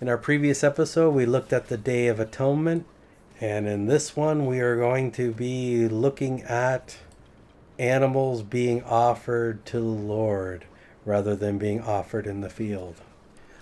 In our previous episode, we looked at the Day of Atonement, and in this one, we are going to be looking at animals being offered to the Lord rather than being offered in the field.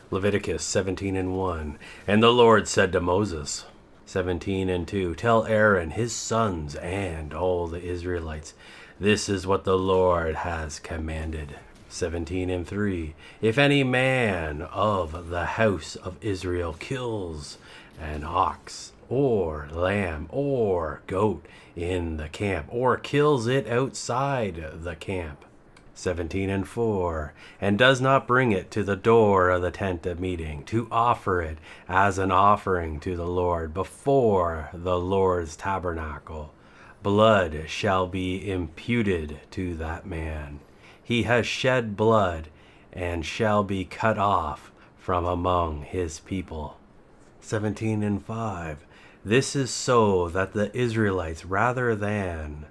Leviticus 17:1. And the Lord said to Moses, 17:2, Tell Aaron, his sons, and all the Israelites, this is what the Lord has commanded. 17:3, If any man of the house of Israel kills an ox or lamb or goat in the camp, or kills it outside the camp, 17:4, and does not bring it to the door of the tent of meeting, to offer it as an offering to the Lord before the Lord's tabernacle, blood shall be imputed to that man. He has shed blood and shall be cut off from among his people. 17:5, This is so that the Israelites, rather than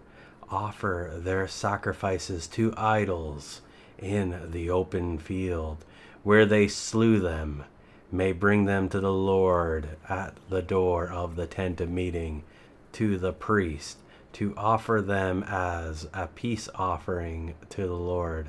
offer their sacrifices to idols in the open field, where they slew them, may bring them to the Lord at the door of the tent of meeting, to the priest, to offer them as a peace offering to the Lord.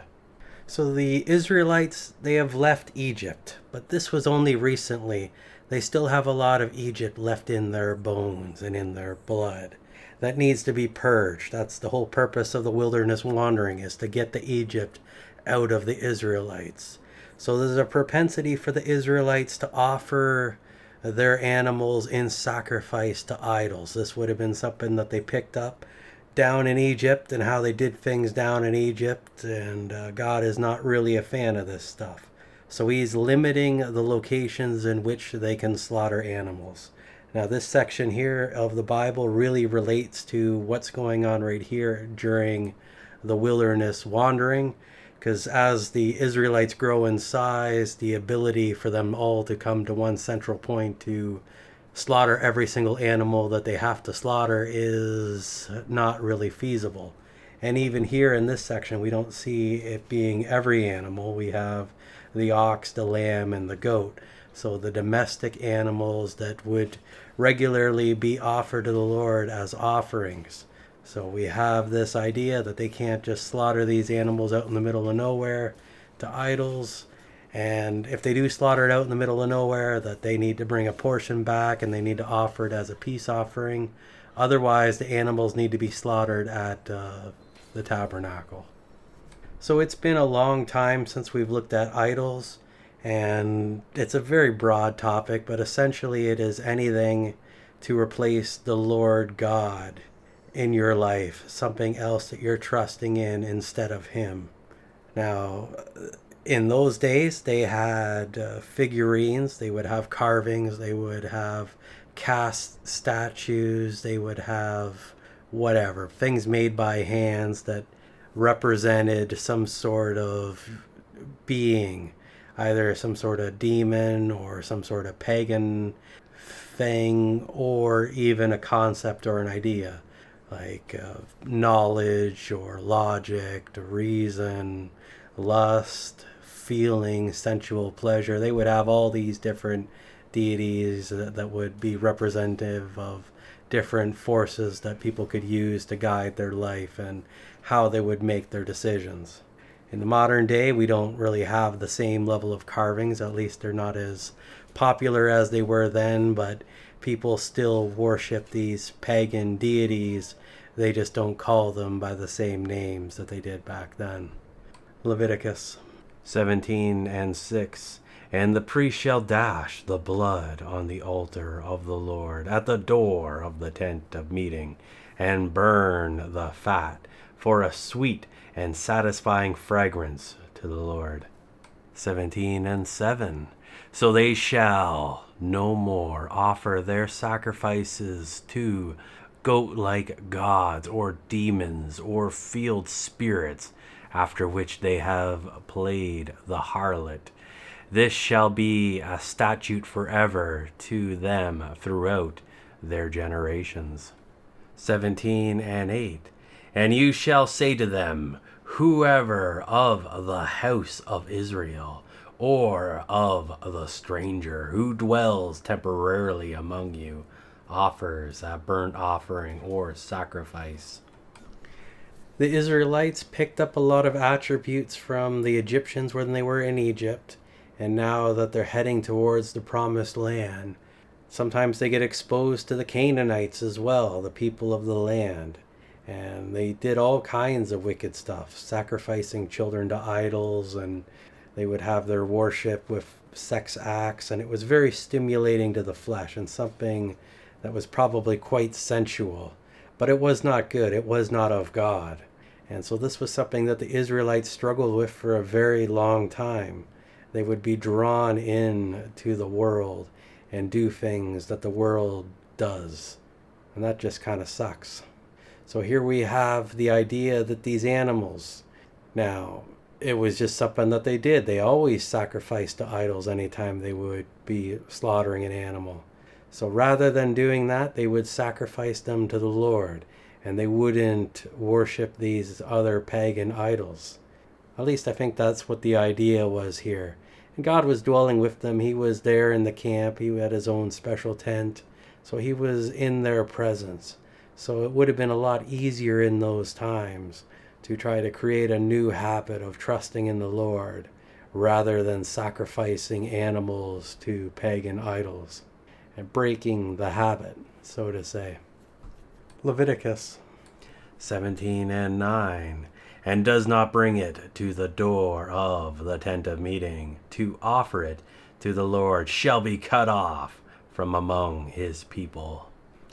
So the Israelites, they have left Egypt, but this was only recently. They still have a lot of Egypt left in their bones and in their blood. That needs to be purged. That's the whole purpose of the wilderness wandering, is to get the Egypt out of the Israelites. So there's a propensity for the Israelites to offer their animals in sacrifice to idols. This would have been something that they picked up down in Egypt and how they did things down in Egypt, and God is not really a fan of this stuff. So he's limiting the locations in which they can slaughter animals. Now this section here of the Bible really relates to what's going on right here during the wilderness wandering, because as the Israelites grow in size, the ability for them all to come to one central point to slaughter every single animal that they have to slaughter is not really feasible. And even here in this section, we don't see it being every animal. We have the ox, the lamb, and the goat. So the domestic animals that would regularly be offered to the Lord as offerings. So we have this idea that they can't just slaughter these animals out in the middle of nowhere to idols. And if they do slaughter it out in the middle of nowhere, that they need to bring a portion back and they need to offer it as a peace offering. Otherwise, the animals need to be slaughtered at the tabernacle. So it's been a long time since we've looked at idols, and it's a very broad topic, but essentially it is anything to replace the Lord God in your life, something else that you're trusting in instead of Him. Now, in those days, they had figurines, they would have carvings, they would have cast statues, they would have whatever, things made by hands that represented some sort of being, either some sort of demon or some sort of pagan thing, or even a concept or an idea like knowledge or logic, reason, lust, feeling, sensual pleasure. They would have all these different deities that would be representative of different forces that people could use to guide their life and how they would make their decisions. In the modern day, we don't really have the same level of carvings. At least they're not as popular as they were then, but people still worship these pagan deities. They just don't call them by the same names that they did back then. Leviticus 17:6, And the priest shall dash the blood on the altar of the Lord at the door of the tent of meeting, and burn the fat for a sweet and satisfying fragrance to the Lord. 17:7, So they shall no more offer their sacrifices to goat-like gods or demons or field spirits, after which they have played the harlot. This shall be a statute forever to them throughout their generations. 17:8, And you shall say to them, Whoever of the house of Israel or of the stranger who dwells temporarily among you, offers a burnt offering or sacrifice. The Israelites picked up a lot of attributes from the Egyptians when they were in Egypt, and now that they're heading towards the promised land, sometimes they get exposed to the Canaanites as well, the people of the land. And they did all kinds of wicked stuff, sacrificing children to idols, and they would have their worship with sex acts, and it was very stimulating to the flesh and something that was probably quite sensual. But it was not good, it was not of God. And so this was something that the Israelites struggled with for a very long time. They would be drawn in to the world and do things that the world does. And that just kind of sucks. So here we have the idea that these animals, now, it was just something that they did. They always sacrificed to idols anytime they would be slaughtering an animal. So rather than doing that, they would sacrifice them to the Lord, and they wouldn't worship these other pagan idols. At least I think that's what the idea was here. And God was dwelling with them. He was there in the camp. He had his own special tent. So he was in their presence. So it would have been a lot easier in those times to try to create a new habit of trusting in the Lord rather than sacrificing animals to pagan idols and breaking the habit, so to say. Leviticus 17:9, and does not bring it to the door of the tent of meeting to offer it to the Lord shall be cut off from among his people.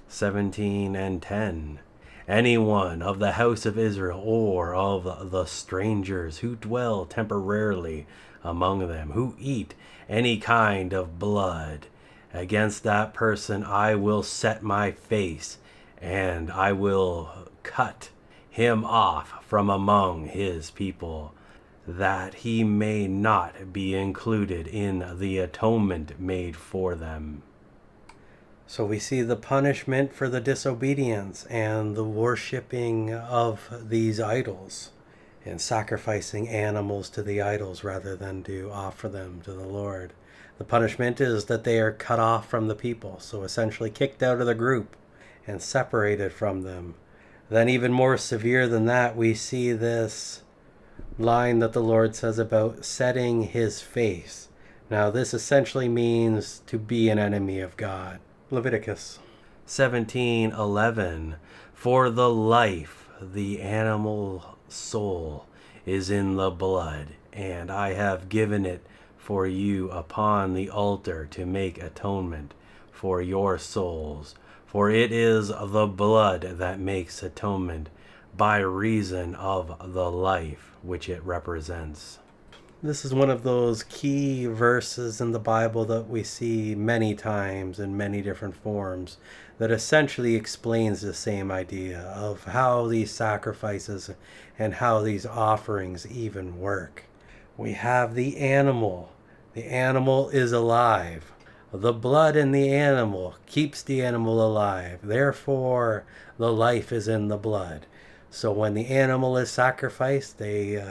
17:10, anyone of the house of Israel or of the strangers who dwell temporarily among them, who eat any kind of blood, against that person I will set my face, and I will cut him off from among his people, that he may not be included in the atonement made for them. So we see the punishment for the disobedience and the worshipping of these idols and sacrificing animals to the idols rather than to offer them to the Lord. The punishment is that they are cut off from the people, so essentially kicked out of the group and separated from them. Then even more severe than that, we see this line that the Lord says about setting his face. Now this essentially means to be an enemy of God. Leviticus 17:11, for the life, the animal soul, is in the blood, and I have given it for you upon the altar to make atonement for your souls. For it is the blood that makes atonement by reason of the life which it represents. This is one of those key verses in the Bible that we see many times in many different forms that essentially explains the same idea of how these sacrifices and how these offerings even work. We have the animal. The animal is alive. The blood in the animal keeps the animal alive. Therefore, the life is in the blood. So when the animal is sacrificed, they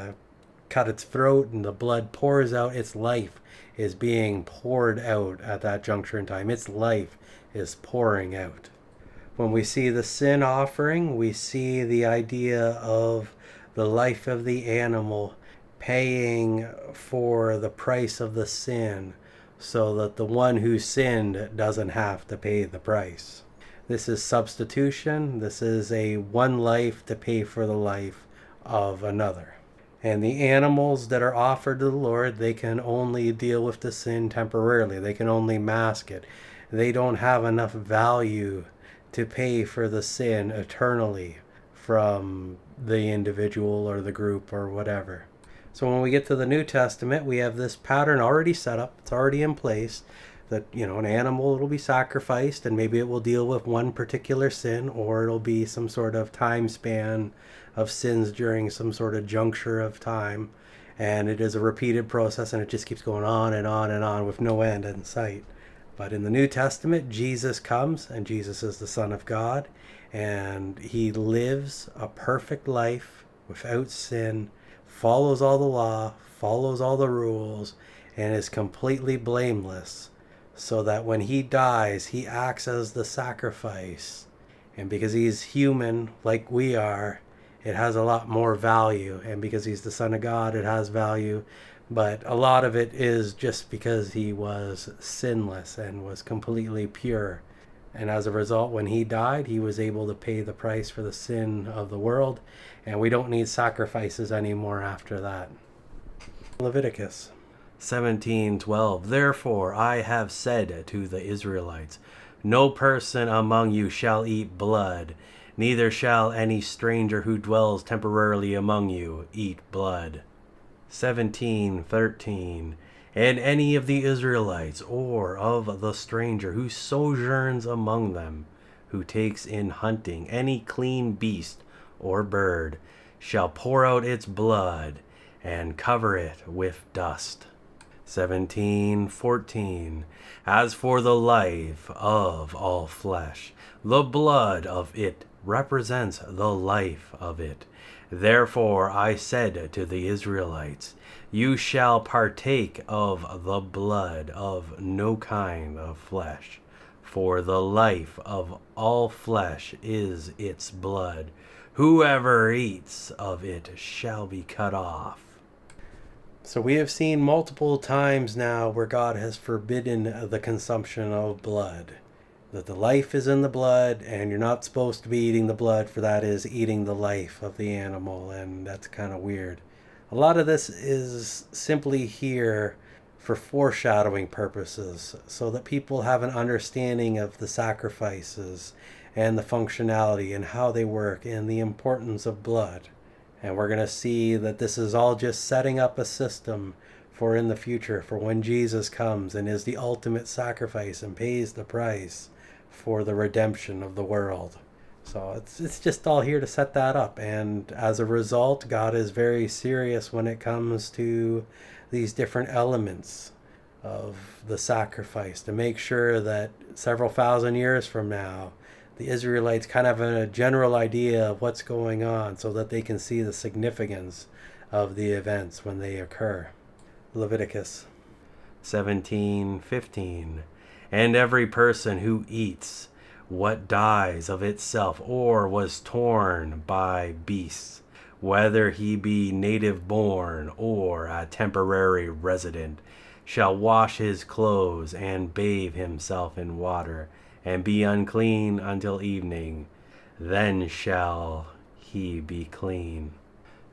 cut its throat and the blood pours out. Its life is being poured out at that juncture in time. Its life is pouring out. When we see the sin offering, we see the idea of the life of the animal paying for the price of the sin so that the one who sinned doesn't have to pay the price. This is substitution. This is a one life to pay for the life of another. And the animals that are offered to the Lord, they can only deal with the sin temporarily. They can only mask it. They don't have enough value to pay for the sin eternally from the individual or the group or whatever. So when we get to the New Testament, we have this pattern already set up. It's already in place that, an animal will be sacrificed and maybe it will deal with one particular sin, or it'll be some sort of time span of sins during some sort of juncture of time. And it is a repeated process and it just keeps going on and on and on with no end in sight. But in the New Testament, Jesus comes, and Jesus is the Son of God, and he lives a perfect life without sin, follows all the law, follows all the rules, and is completely blameless, so that when he dies, he acts as the sacrifice. And because he's human like we are, it has a lot more value. And because he's the Son of God, it has value. But a lot of it is just because he was sinless and was completely pure. And as a result, when he died, he was able to pay the price for the sin of the world. And we don't need sacrifices anymore after that. Leviticus 17:12. Therefore I have said to the Israelites, no person among you shall eat blood, neither shall any stranger who dwells temporarily among you eat blood. 17:13. And any of the Israelites or of the stranger who sojourns among them, who takes in hunting any clean beast or bird, shall pour out its blood and cover it with dust. 17:14. As for the life of all flesh, the blood of it represents the life of it. Therefore I said to the Israelites, you shall partake of the blood of no kind of flesh, for the life of all flesh is its blood. Whoever eats of it shall be cut off. So we have seen multiple times now where God has forbidden the consumption of blood. That the life is in the blood, and you're not supposed to be eating the blood, for that is eating the life of the animal, and that's kind of weird. A lot of this is simply here for foreshadowing purposes, so that people have an understanding of the sacrifices and the functionality and how they work and the importance of blood. And we're going to see that this is all just setting up a system for in the future, for when Jesus comes and is the ultimate sacrifice and pays the price for the redemption of the world. So it's just all here to set that up. And as a result, God is very serious when it comes to these different elements of the sacrifice, to make sure that several thousand years from now, the Israelites kind of have a general idea of what's going on, so that they can see the significance of the events when they occur. Leviticus 17:15. And every person who eats what dies of itself or was torn by beasts, whether he be native born or a temporary resident, shall wash his clothes and bathe himself in water, and be unclean until evening. Then shall he be clean.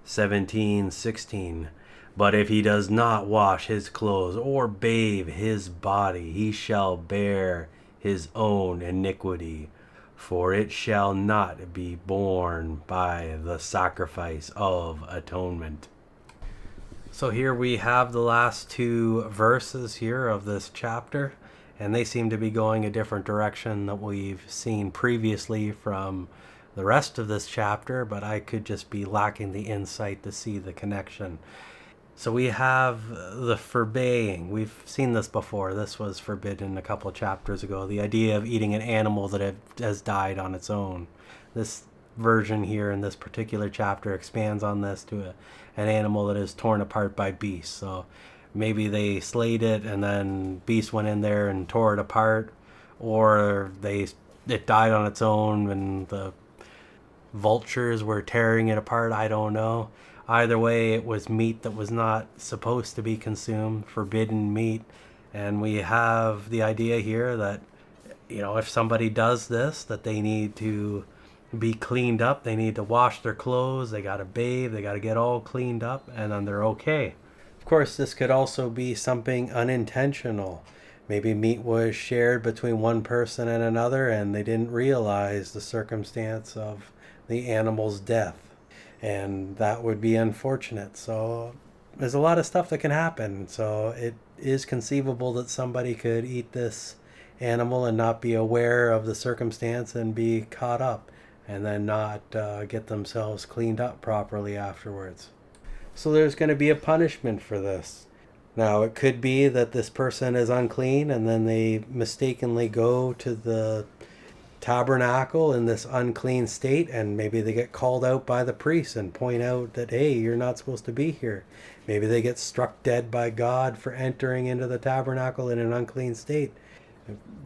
17:16. But if he does not wash his clothes or bathe his body, he shall bear his own iniquity, for it shall not be borne by the sacrifice of atonement. So here we have the last two verses here of this chapter, and they seem to be going a different direction that we've seen previously from the rest of this chapter, but I could just be lacking the insight to see the connection. So we have the forbaying. We've seen this before. This was forbidden a couple of chapters ago. The idea of eating an animal that has died on its own. This version here in this particular chapter expands on this to an animal that is torn apart by beasts. So maybe they slayed it and then beasts went in there and tore it apart, or it died on its own and the vultures were tearing it apart. I don't know. Either way, it was meat that was not supposed to be consumed, forbidden meat. And we have the idea here that, if somebody does this, that they need to be cleaned up. They need to wash their clothes. They got to bathe. They got to get all cleaned up, and then they're okay. Of course, this could also be something unintentional. Maybe meat was shared between one person and another, and they didn't realize the circumstance of the animal's death. And that would be unfortunate. So there's a lot of stuff that can happen. So it is conceivable that somebody could eat this animal and not be aware of the circumstance and be caught up, and then not get themselves cleaned up properly afterwards. So there's going to be a punishment for this. Now, it could be that this person is unclean and then they mistakenly go to tabernacle in this unclean state, and maybe they get called out by the priests and point out that, hey, you're not supposed to be here. Maybe they get struck dead by God for entering into the tabernacle in an unclean state.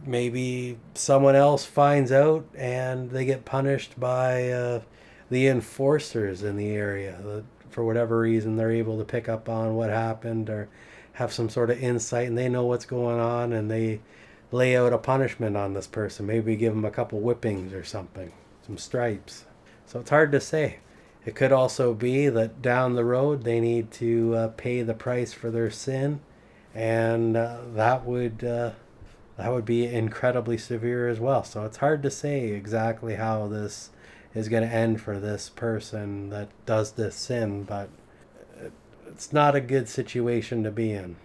Maybe someone else finds out and they get punished by the enforcers in the area. For whatever reason, they're able to pick up on what happened or have some sort of insight, and they know what's going on, and they lay out a punishment on this person. Maybe give them a couple whippings or something, some stripes. So it's hard to say. It could also be that down the road they need to pay the price for their sin, and that would be incredibly severe as well. So it's hard to say exactly how this is going to end for this person that does this sin, but it's not a good situation to be in.